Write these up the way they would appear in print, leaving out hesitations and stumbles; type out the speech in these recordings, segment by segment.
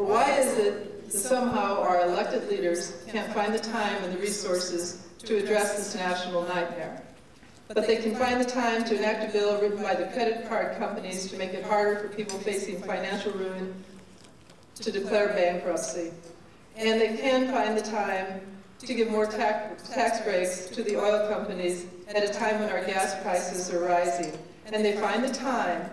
But why is it that somehow our elected leaders can't find the time and the resources to address this national nightmare? But they can find the time to enact a bill written by the credit card companies to make it harder for people facing financial ruin to declare bankruptcy. And they can find the time to give more tax breaks to the oil companies at a time when our gas prices are rising. And they find the time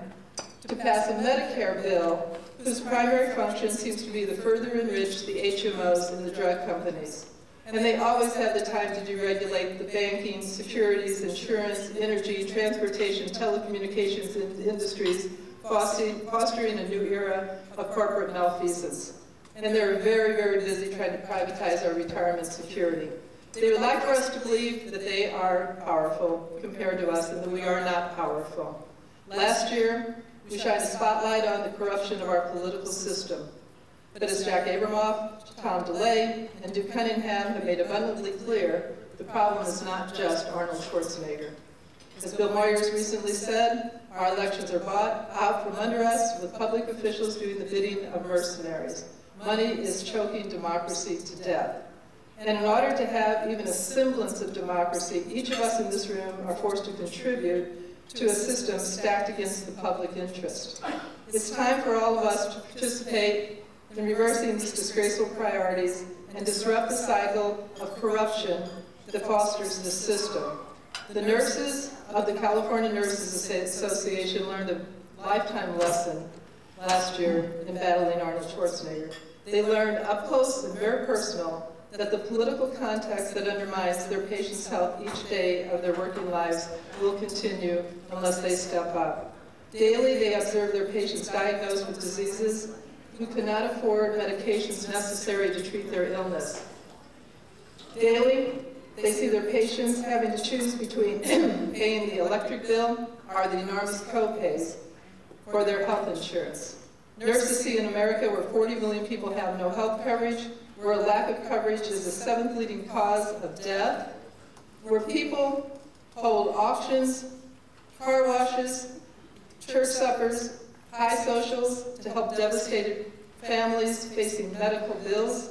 to pass a Medicare bill whose primary function seems to be to further enrich the HMOs and the drug companies. And they always have the time to deregulate the banking, securities, insurance, energy, transportation, telecommunications industries, fostering a new era of corporate malfeasance. And they're very, very busy trying to privatize our retirement security. They would like for us to believe that they are powerful compared to us and that we are not powerful. Last year, we shined a spotlight on the corruption of our political system. But as Jack Abramoff, Tom DeLay, and Duke Cunningham have made abundantly clear, the problem is not just Arnold Schwarzenegger. As Bill Moyers recently said, our elections are bought out from under us with public officials doing the bidding of mercenaries. Money is choking democracy to death. And in order to have even a semblance of democracy, each of us in this room are forced to contribute to a system stacked against the public interest. It's time for all of us to participate in reversing these disgraceful priorities and disrupt the cycle of corruption that fosters this system. The nurses of the California Nurses Association learned a lifetime lesson last year in battling Arnold Schwarzenegger. They learned up close and very personal that the political context that undermines their patients' health each day of their working lives will continue unless they step up. Daily, they observe their patients diagnosed with diseases who cannot afford medications necessary to treat their illness. Daily, they see their patients having to choose between paying the electric bill or the enormous co-pays for their health insurance. Nurses see in America where 40 million people have no health coverage, where a lack of coverage is the 7th leading cause of death, where people hold auctions, car washes, church suppers, high socials to help devastated families facing medical bills,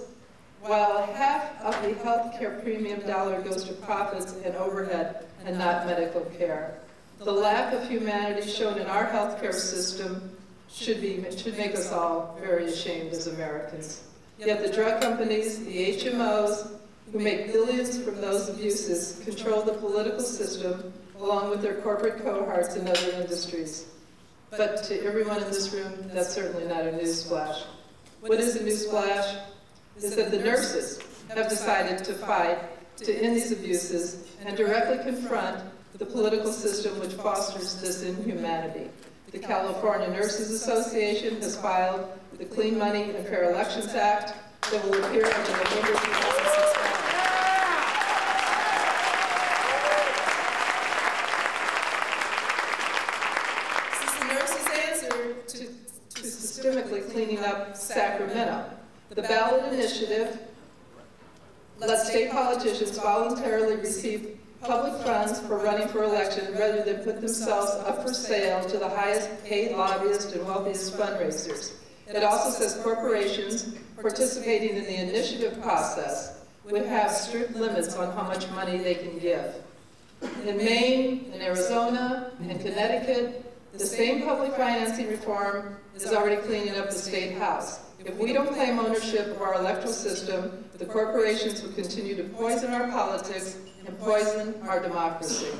while half of the health care premium dollar goes to profits and overhead and not medical care. The lack of humanity shown in our healthcare system should make us all very ashamed as Americans. Yet the drug companies, the HMOs, who make billions from those abuses, control the political system along with their corporate cohorts in other industries. But to everyone in this room, that's certainly not a newsflash. What is a newsflash is that the nurses have decided to fight to end these abuses and directly confront the political system which fosters this inhumanity. The California Nurses Association has filed the Clean Money and Fair Elections Act that will appear in the November 2006 to systemically cleaning up Sacramento. The ballot initiative lets state politicians voluntarily receive public funds for running for election rather than put themselves up for sale to the highest paid lobbyists and wealthiest fundraisers. It also says corporations participating in the initiative process would have strict limits on how much money they can give. In Maine, in Arizona, and Connecticut, the same public financing reform is already cleaning up the state house. If we don't claim ownership of our electoral system, the corporations will continue to poison our politics and poison our democracy.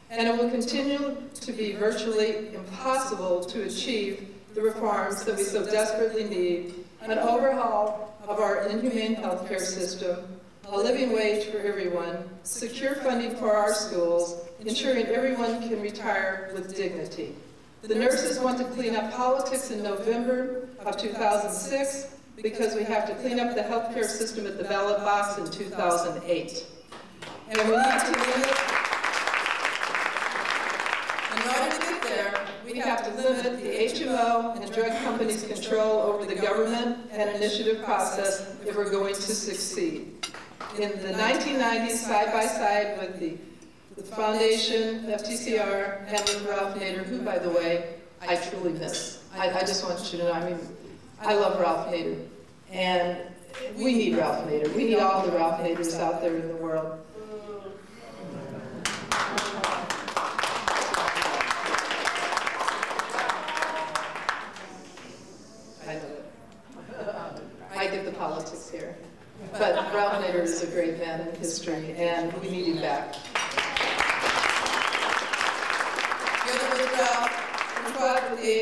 And it will continue to be virtually impossible to achieve the reforms that we so desperately need: an overhaul of our inhumane healthcare system, a living wage for everyone, secure funding for our schools, ensuring everyone can retire with dignity. The nurses want to clean up politics in November of 2006 because we have to clean up the healthcare system at the ballot box in 2008. And we need to limit, in order to get there, we have to limit the HMO and drug companies' control over the government and initiative process if we're going to succeed. In the 1990s, side by side with the Foundation, FTCR, and with Ralph Nader, who, by the way, I truly miss. I just want you to know, I mean, I love Ralph Nader, and we need Ralph Nader. We need all the Ralph Naders out there in the world. I know it. I get the politics here. But Ralph Nader is a great man in history, and we need him back. Together with Ralph, we fought with the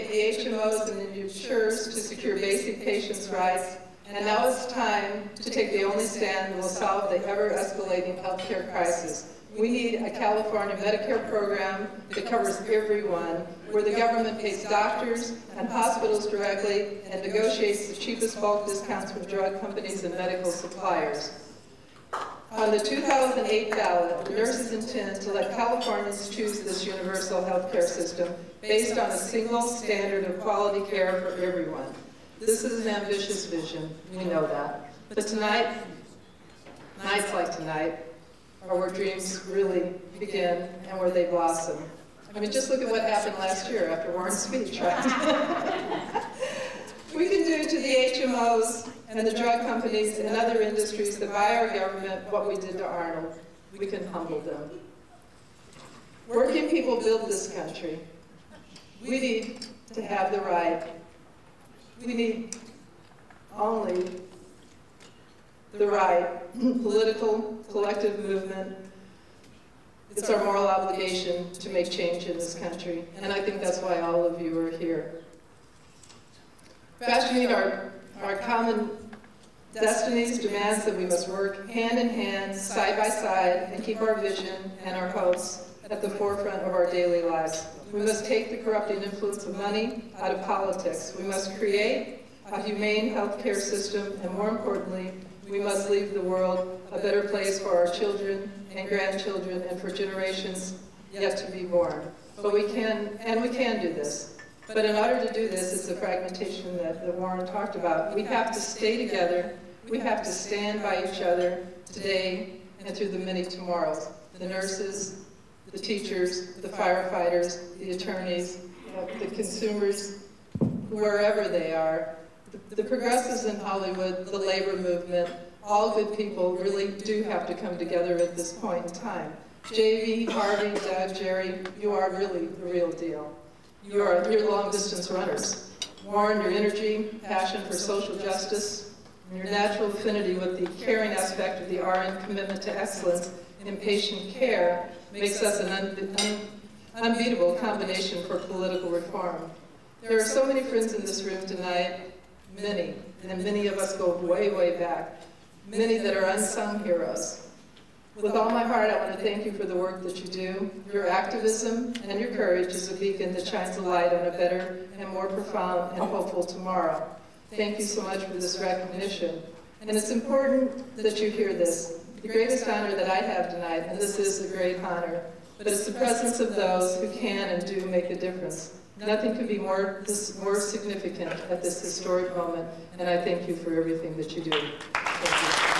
HMOs and the insurers to secure basic patients' rights, and now it's time to take the only stand that will solve the ever-escalating healthcare crisis. We need a California Medicare program that covers everyone, where the government pays doctors and hospitals directly and negotiates the cheapest bulk discounts from drug companies and medical suppliers. On the 2008 ballot, the nurses intend to let Californians choose this universal health care system based on a single standard of quality care for everyone. This is an ambitious vision, we know that. But tonight, nights like tonight, are where dreams really begin and where they blossom. I mean, just look at what happened last year after Warren's speech, right? We can do to the HMOs and the drug companies and other industries that buy our government what we did to Arnold. We can humble them. Working people build this country. We need to have the right. We need only the right political, collective movement. It's our moral obligation to make change in this country, and I think that's why all of you are here. Fashioning our common destinies demands that we must work hand in hand, side by side, and keep our vision and our hopes at the forefront of our daily lives. We must take the corrupting influence of money out of politics. We must create a humane healthcare system, and more importantly, we must leave the world a better place for our children and grandchildren and for generations yet to be born. But we can do this. But in order to do this, it's the fragmentation that Warren talked about. We have to stay together. We have to stand by each other today and through the many tomorrows. The nurses, the teachers, the firefighters, the attorneys, the consumers, wherever they are, the progressives in Hollywood, the labor movement, all good people really do have to come together at this point in time. J.V., Harvey, Doug, Jerry, you are really the real deal. You're long-distance runners. Warren, your energy, passion for social justice, and your natural affinity with the caring aspect of the RN commitment to excellence in patient care makes us an unbeatable combination for political reform. There are so many friends in this room tonight, many, and many of us go way, way back, many that are unsung heroes. With all my heart, I want to thank you for the work that you do. Your activism and your courage is a beacon that shines a light on a better and more profound and hopeful tomorrow. Thank you so much for this recognition. And it's important that you hear this. The greatest honor that I have tonight, and this is a great honor, but it's the presence of those who can and do make a difference. Nothing could be more significant at this historic moment, and I thank you for everything that you do. Thank you.